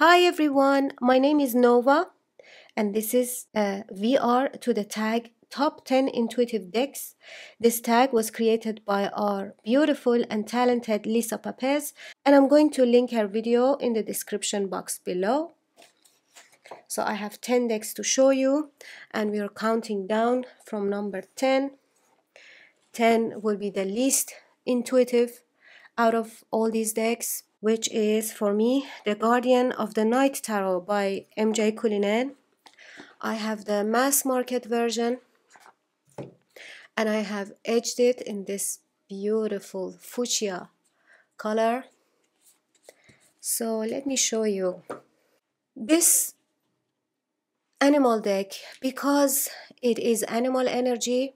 Hi everyone, my name is Nova and this is a VR to the tag Top 10 Intuitive Decks. This tag was created by our beautiful and talented Lisa Papez, and I'm going to link her video in the description box below. So I have 10 decks to show you and we are counting down from number 10. 10 will be the least intuitive out of all these decks, which is for me the Guardian of the Night Tarot by MJ Cullinan. I have the mass market version and I have edged it in this beautiful fuchsia color. So let me show you this animal deck, because it is animal energy,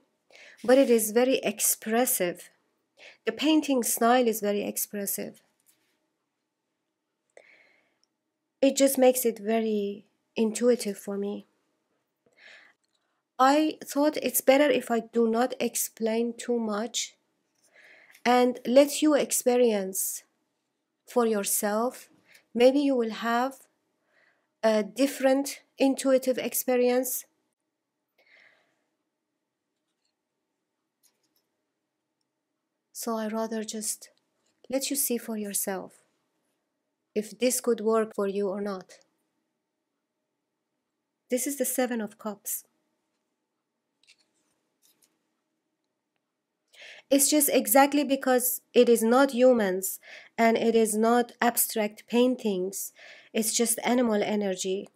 but it is very expressive. The painting style is very expressive. It just makes it very intuitive for me. I thought it's better if I do not explain too much and let you experience for yourself. Maybe you will have a different intuitive experience. So I rather just let you see for yourself if this could work for you or not. This is the Seven of Cups. It's just exactly because it is not humans and it is not abstract paintings. It's just animal energy.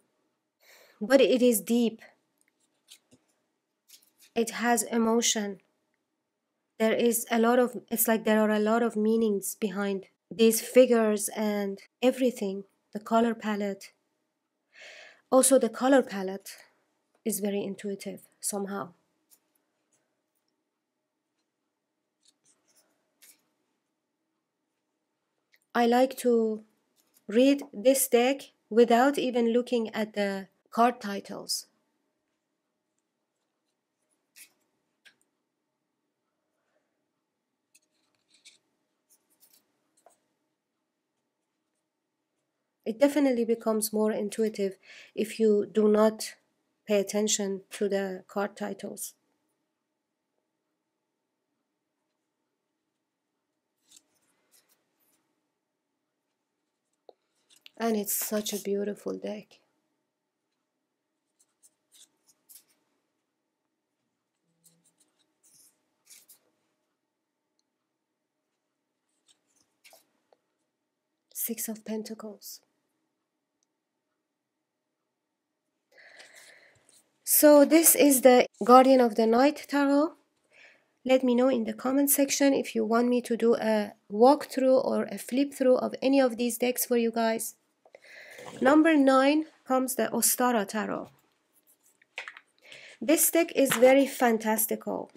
But it is deep. It has emotion. There is a lot of, it's like there are a lot of meanings behind these figures and everything. The color palette. Also, the color palette is very intuitive somehow. I like to read this deck without even looking at the card titles. It definitely becomes more intuitive if you do not pay attention to the card titles. And it's such a beautiful deck. Six of Pentacles. So this is the Guardian of the Night Tarot. Let me know in the comment section if you want me to do a walkthrough or a flip through of any of these decks for you guys. Number 9 comes the Ostara Tarot. This deck is very fantastical.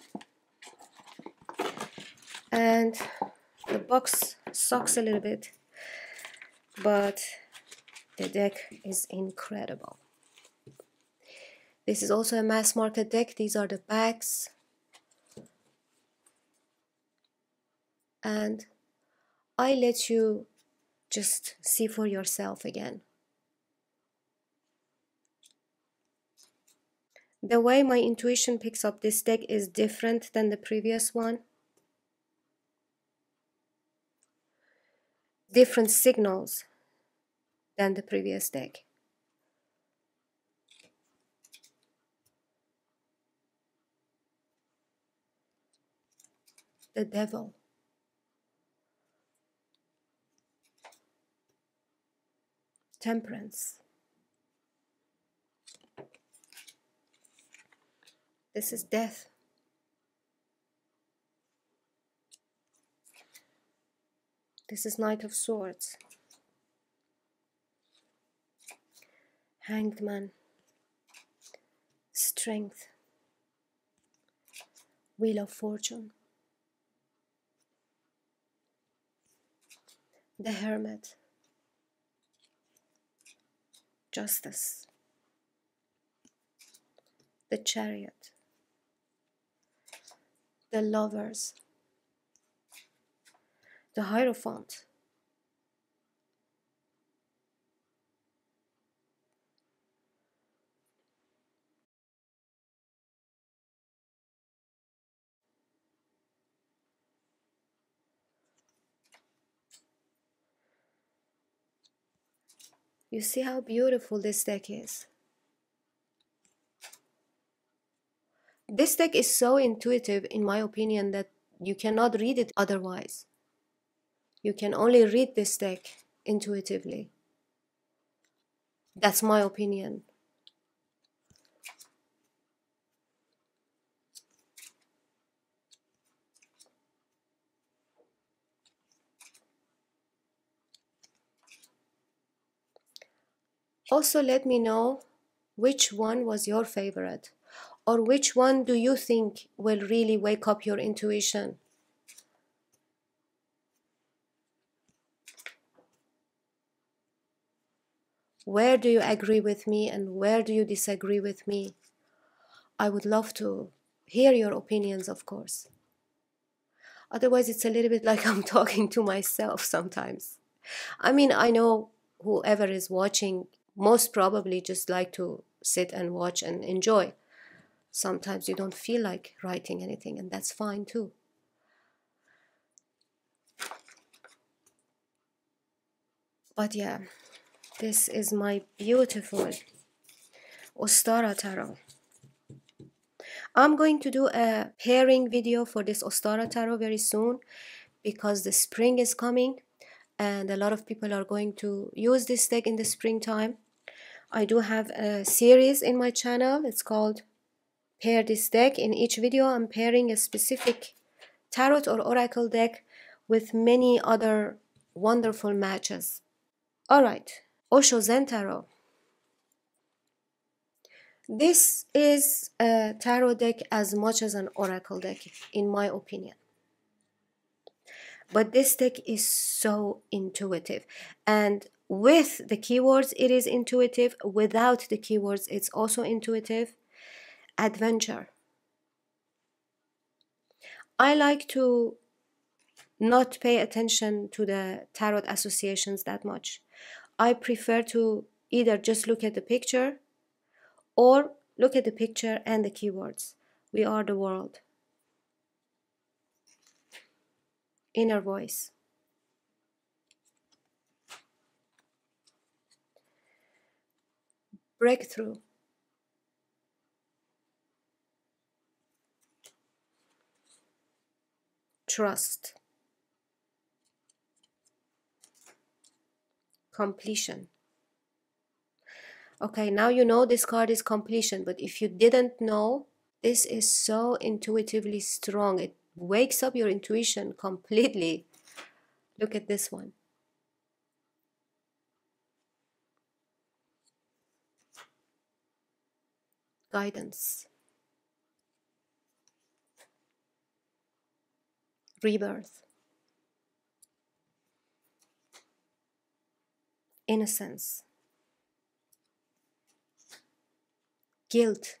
And the box sucks a little bit, but the deck is incredible. This is also a mass market deck. These are the backs. And I let you just see for yourself again. The way my intuition picks up this deck is different than the previous one. Different signals than the previous deck. The Devil. Temperance. This is Death. This is Knight of Swords. Hanged Man. Strength. Wheel of Fortune. The Hermit. Justice. The Chariot. The Lovers. The Hierophant. You see how beautiful this deck is. This deck is so intuitive, in my opinion, that you cannot read it otherwise. You can only read this deck intuitively. That's my opinion. Also, let me know which one was your favorite, or which one do you think will really wake up your intuition. Where do you agree with me and where do you disagree with me? I would love to hear your opinions, of course. Otherwise, it's a little bit like I'm talking to myself sometimes. I mean, I know whoever is watching most probably just like to sit and watch and enjoy. Sometimes you don't feel like writing anything, and that's fine too. But yeah, this is my beautiful Ostara tarot. I'm going to do a pairing video for this Ostara tarot very soon, because the spring is coming and a lot of people are going to use this deck in the springtime. I do have a series in my channel. It's called Pair This Deck. In each video I'm pairing a specific tarot or oracle deck with many other wonderful matches. Alright, Osho Zentaro. This is a tarot deck as much as an oracle deck, in my opinion. But this deck is so intuitive, and with the keywords it is intuitive, without the keywords it's also intuitive. Adventure. I like to not pay attention to the tarot associations that much. I prefer to either just look at the picture or look at the picture and the keywords. We are the world. Inner voice. Breakthrough. Trust. Completion. Okay, now you know this card is completion, but if you didn't know, this is so intuitively strong. It wakes up your intuition completely. Look at this one. Guidance. Rebirth. Innocence. Guilt.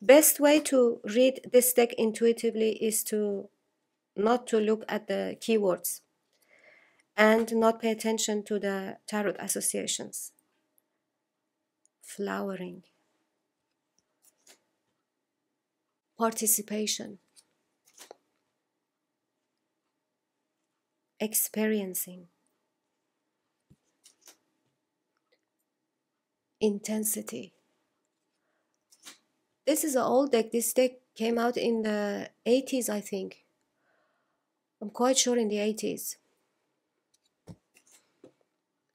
Best way to read this deck intuitively is to not to look at the keywords and not pay attention to the tarot associations. Flowering. Participation. Experiencing. Intensity. This is an old deck. This deck came out in the 80s, I think. I'm quite sure in the 80s.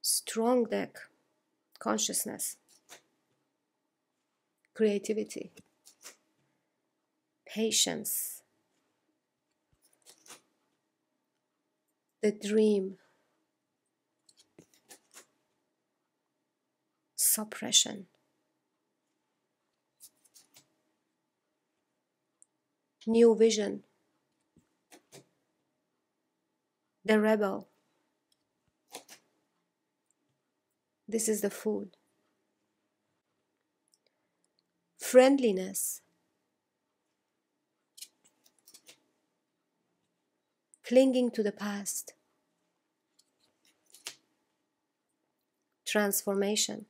Strong deck. Consciousness. Creativity. Patience. The dream. Suppression. New vision. The rebel. This is the fool. Friendliness. Clinging to the past. Transformation.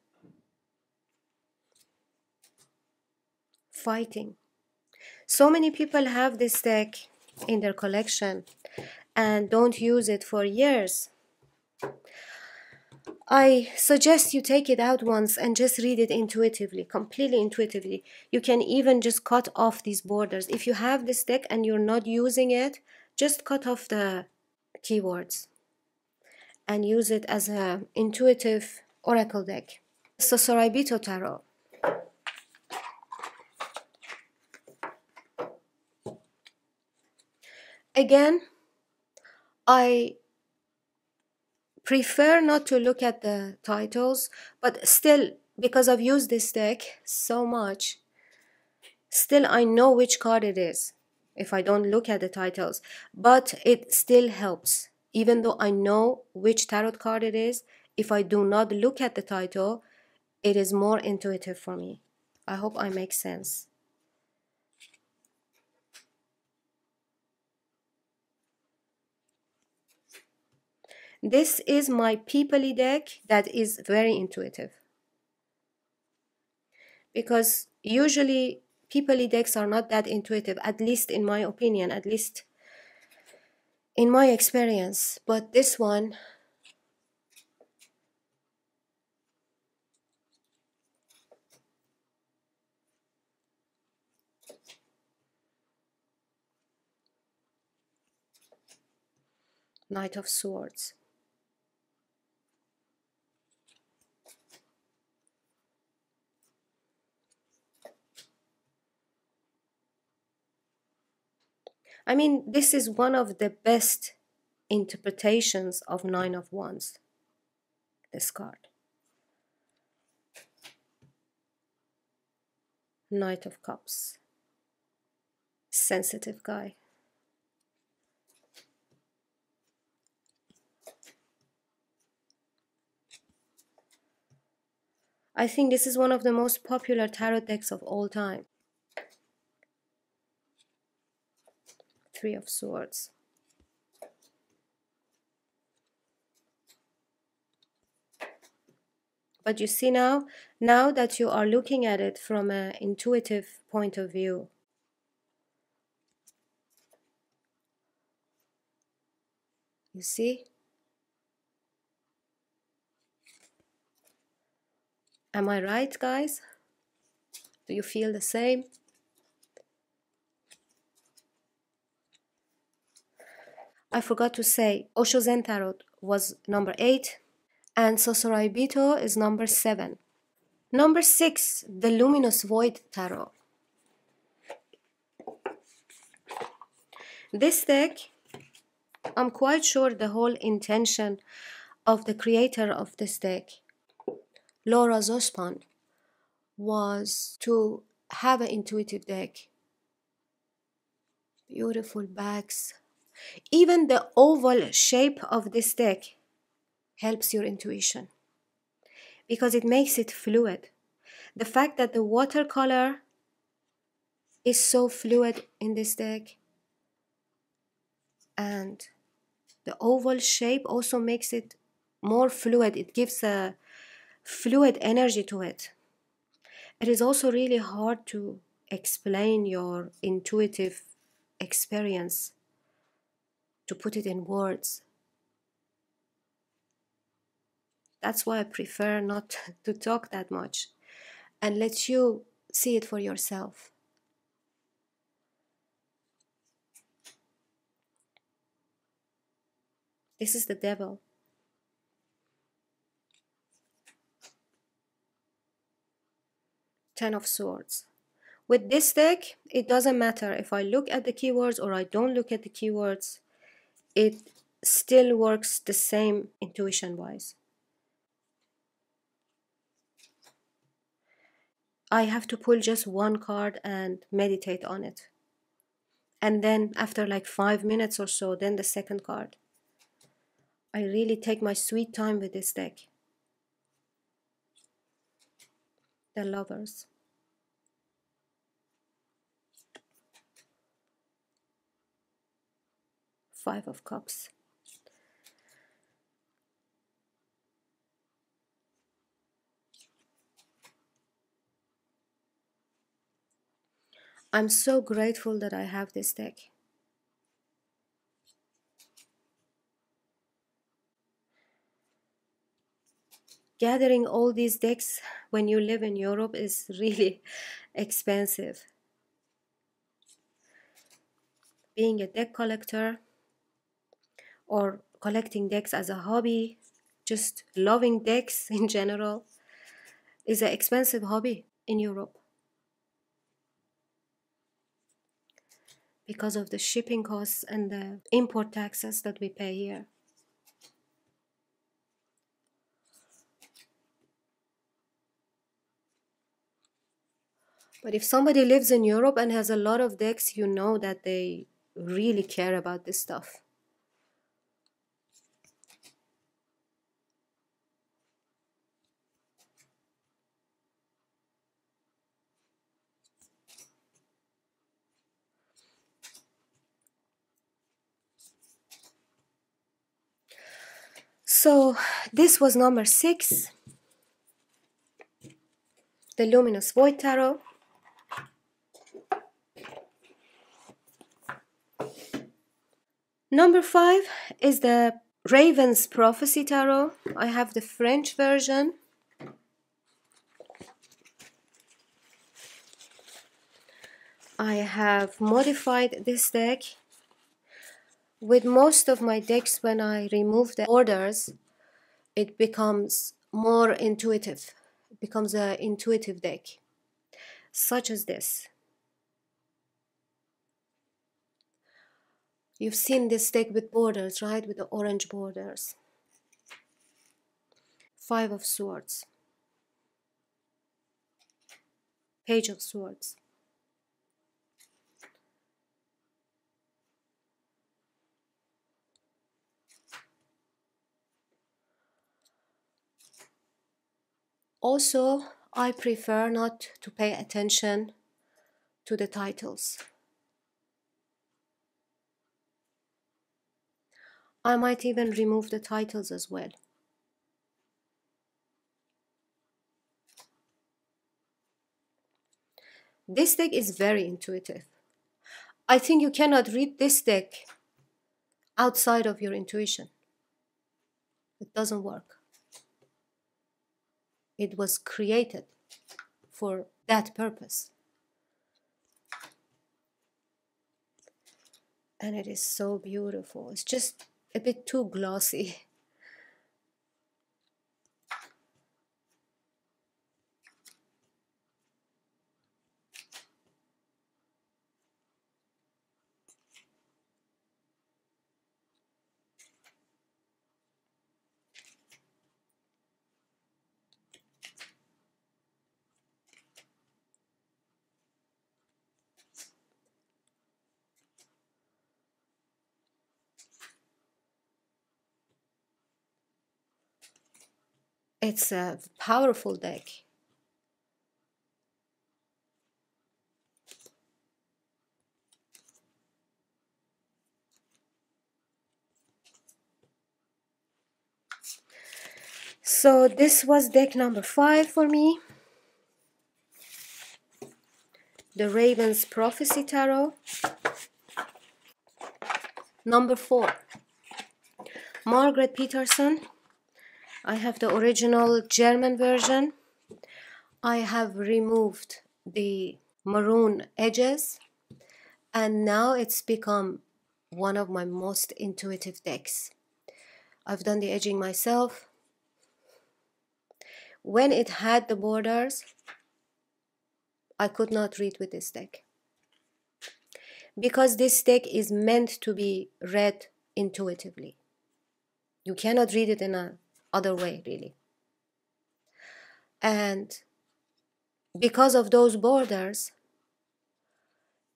Fighting. So many people have this deck in their collection and don't use it for years. I suggest you take it out once and just read it intuitively, completely intuitively. You can even just cut off these borders. If you have this deck and you're not using it, just cut off the keywords and use it as an intuitive oracle deck. Sosoribito Tarot. Again, I prefer not to look at the titles, but still, because I've used this deck so much, still I know which card it is if I don't look at the titles, but it still helps. Even though I know which tarot card it is, if I do not look at the title, it is more intuitive for me. I hope I make sense. This is my peoply deck that is very intuitive. Because usually peoply decks are not that intuitive, at least in my opinion, at least in my experience. But this one, Knight of Swords. I mean, this is one of the best interpretations of Nine of Wands, this card. Knight of Cups. Sensitive guy. I think this is one of the most popular tarot decks of all time. Three of Swords. But you see now that you are looking at it from an intuitive point of view, you see? Am I right, guys? Do you feel the same? I forgot to say, Osho Zentaro was number 8, and Sosoribito is number 7. Number 6, the Luminous Void Tarot. This deck, I'm quite sure the whole intention of the creator of this deck, Laura Zospan, was to have an intuitive deck. Beautiful backs. Even the oval shape of this deck helps your intuition because it makes it fluid. The fact that the watercolor is so fluid in this deck and the oval shape also makes it more fluid. It gives a fluid energy to it. It is also really hard to explain your intuitive experience, to put it in words. That's why I prefer not to talk that much and let you see it for yourself. This is the devil. Ten of Swords. With this deck, it doesn't matter if I look at the keywords or I don't look at the keywords. It still works the same intuition-wise. I have to pull just one card and meditate on it. And then after like 5 minutes or so, then the second card. I really take my sweet time with this deck. The Lovers. Five of Cups. I'm so grateful that I have this deck. gathering all these decks when you live in Europe is really expensive. Being a deck collector or collecting decks as a hobby, just loving decks in general, is an expensive hobby in Europe because of the shipping costs and the import taxes that we pay here. But if somebody lives in Europe and has a lot of decks, you know that they really care about this stuff. So this was number 6, the Luminous Void Tarot. Number 5 is the Raven's Prophecy Tarot. I have the French version. I have modified this deck. With most of my decks, when I remove the borders, it becomes more intuitive. It becomes an intuitive deck, such as this. You've seen this deck with borders, right? With the orange borders. 5 of Swords. Page of Swords. Also, I prefer not to pay attention to the titles. I might even remove the titles as well. This deck is very intuitive. I think you cannot read this deck outside of your intuition. It doesn't work. It was created for that purpose. And it is so beautiful. It's just a bit too glossy. It's a powerful deck. So this was deck number 5 for me. The Raven's Prophecy Tarot. Number 4. Margaret Peterson. I have the original German version. I have removed the maroon edges, and now it's become one of my most intuitive decks. I've done the edging myself. When it had the borders, I could not read with this deck, because this deck is meant to be read intuitively. You cannot read it in a other way, really. And because of those borders,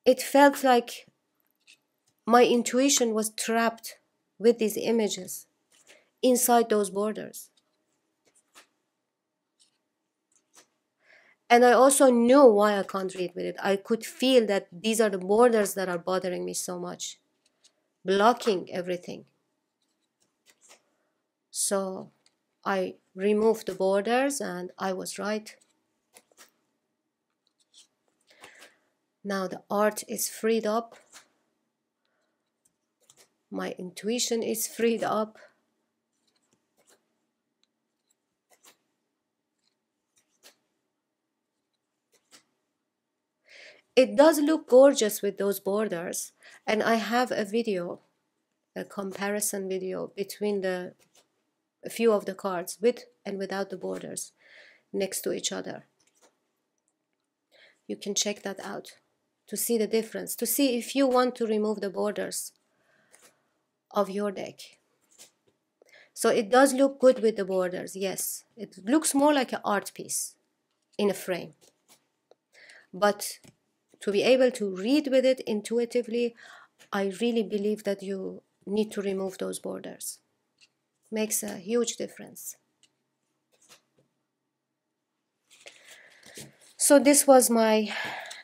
it felt like my intuition was trapped with these images inside those borders. And I also knew why I can't read with it. I could feel that these are the borders that are bothering me so much, blocking everything. So I removed the borders, and I was right. Now the art is freed up. My intuition is freed up. It does look gorgeous with those borders, and I have a video, a comparison video between a few of the cards with and without the borders next to each other. You can check that out to see the difference, to see if you want to remove the borders of your deck. So it does look good with the borders, yes. It looks more like an art piece in a frame. But to be able to read with it intuitively, I really believe that you need to remove those borders. Makes a huge difference. So this was my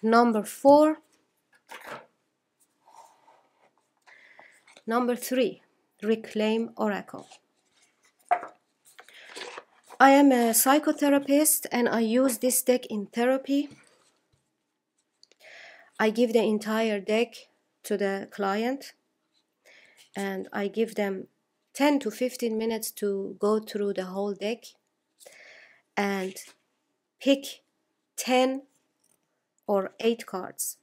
number 4. Number 3, Reclaim Oracle. I am a psychotherapist and I use this deck in therapy. I give the entire deck to the client and I give them 10 to 15 minutes to go through the whole deck and pick 10 or 8 cards.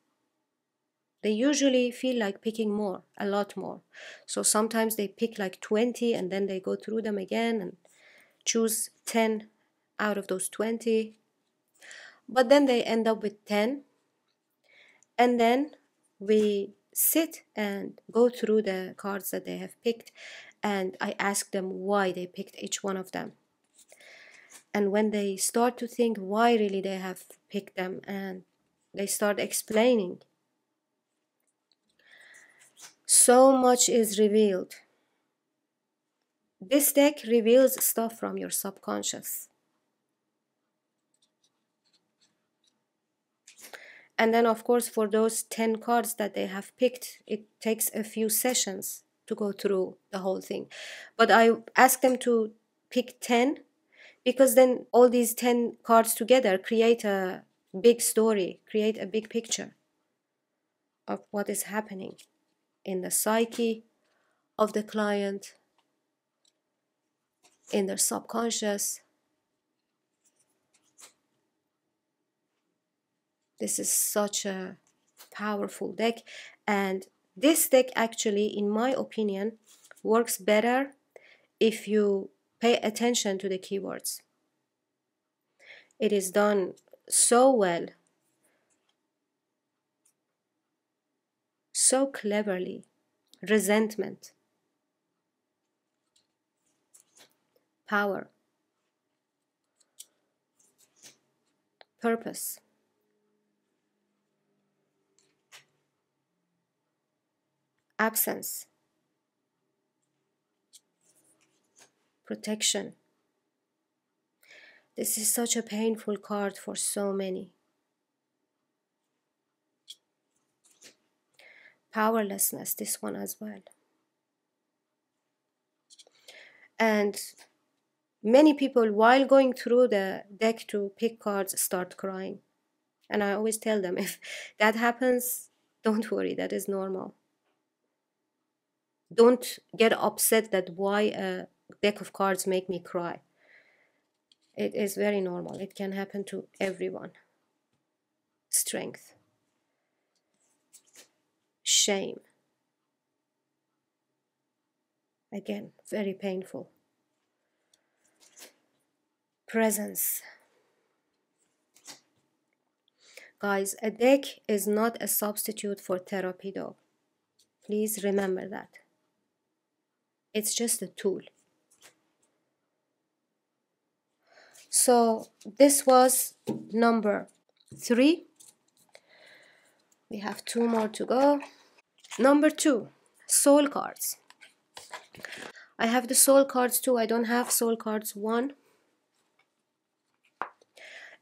They usually feel like picking more, a lot more. So sometimes they pick like 20 and then they go through them again and choose 10 out of those 20. But then they end up with 10. And then we sit and go through the cards that they have picked. And I ask them why they picked each one of them. And when they start to think why really they have picked them, and they start explaining, so much is revealed. This deck reveals stuff from your subconscious. And then, of course, for those 10 cards that they have picked, it takes a few sessions to go through the whole thing. But I ask them to pick 10 because then all these 10 cards together create a big story, create a big picture of what is happening in the psyche of the client, in their subconscious. This is such a powerful deck, and this deck actually, in my opinion, works better if you pay attention to the keywords. It is done so well, so cleverly. Resentment, power, purpose, absence, protection. This is such a painful card for so many. Powerlessness, this one as well. And many people, while going through the deck to pick cards, start crying. And I always tell them, if that happens, don't worry, that is normal. Don't get upset that why a deck of cards make me cry. It is very normal. It can happen to everyone. Strength, shame. Again, very painful. Presence. Guys, a deck is not a substitute for therapy though. Please remember that. It's just a tool. So this was number 3. We have 2 more to go. Number 2, soul cards. I have the soul cards too. I don't have soul cards 1.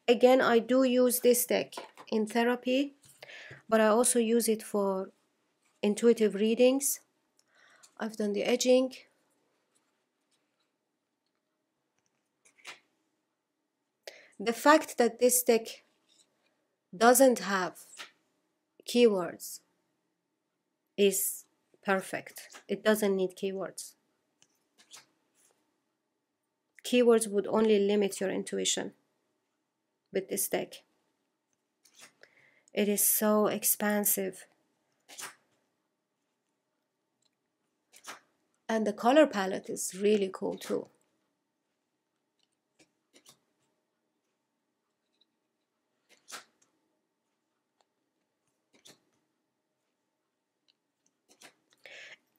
Again, I do use this deck in therapy, but I also use it for intuitive readings. I've done the edging. The fact that this deck doesn't have keywords is perfect. It doesn't need keywords. Keywords would only limit your intuition with this deck. It is so expansive. And the color palette is really cool too.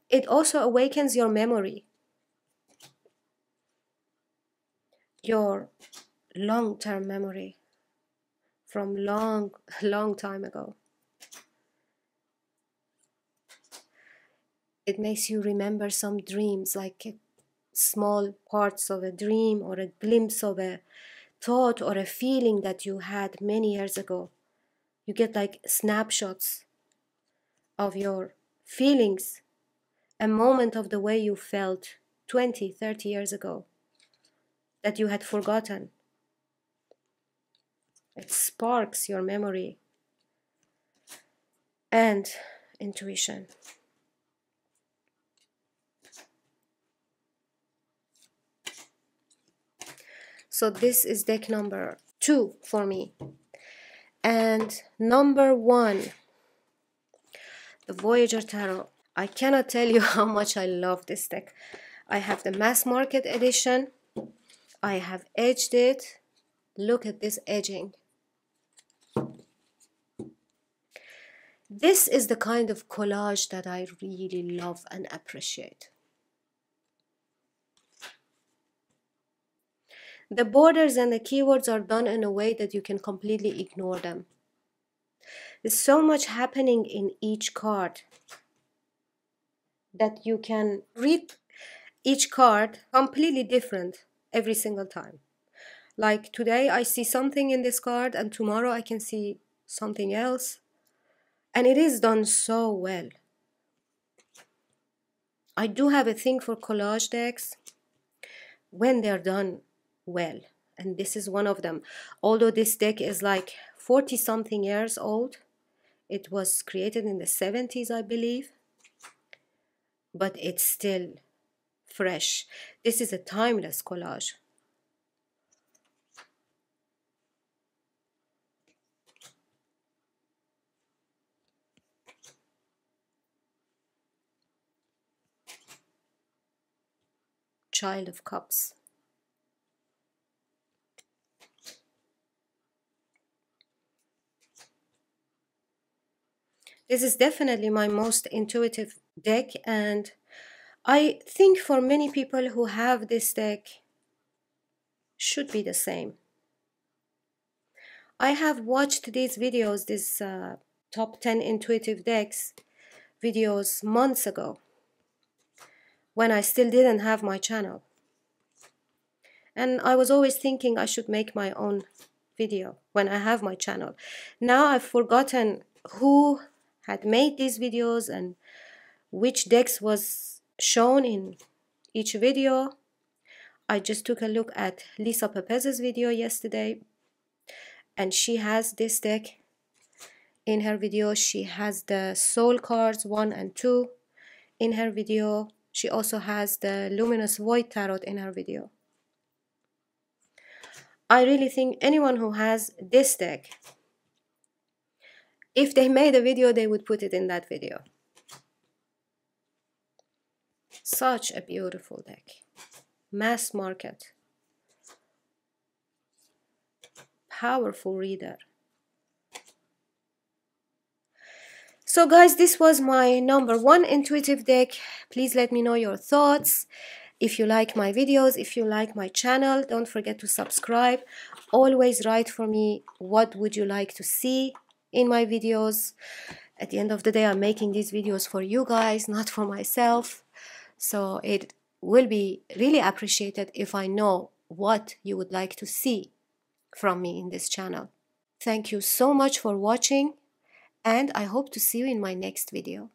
It also awakens your memory, your long-term memory from long time ago. It makes you remember some dreams, like small parts of a dream or a glimpse of a thought or a feeling that you had many years ago. You get like snapshots of your feelings, a moment of the way you felt 20, 30 years ago that you had forgotten. It sparks your memory and intuition. So this is deck number 2 for me. And number 1, the Voyager Tarot. I cannot tell you how much I love this deck. I have the mass market edition. I have edged it. Look at this edging. This is the kind of collage that I really love and appreciate. The borders and the keywords are done in a way that you can completely ignore them. There's so much happening in each card that you can read each card completely different every single time. Like today I see something in this card and tomorrow I can see something else. And it is done so well. I do have a thing for collage decks when they're done well. And this is one of them. Although this deck is like 40 something years old. It was created in the 70s, I believe. But it's still fresh. This is a timeless collage. Child of Cups. This is definitely my most intuitive deck, and I think for many people who have this deck should be the same. I have watched these videos, these top 10 intuitive decks videos months ago when I still didn't have my channel. And I was always thinking I should make my own video when I have my channel. Now I've forgotten who had made these videos and which decks was shown in each video. I just took a look at Lisa Pepez's video yesterday, and she has this deck in her video. She has the Soul cards 1 and 2 in her video. She also has the Luminous Void Tarot in her video. I really think anyone who has this deck, if they made a video, they would put it in that video. Such a beautiful deck. Mass market. Powerful reader. So guys, this was my number 1 intuitive deck. Please let me know your thoughts. If you like my videos, if you like my channel, don't forget to subscribe. Always write for me what would you like to see in my videos. At the end of the day, I'm making these videos for you guys, not for myself. So it will be really appreciated if I know what you would like to see from me in this channel. Thank you so much for watching, and I hope to see you in my next video.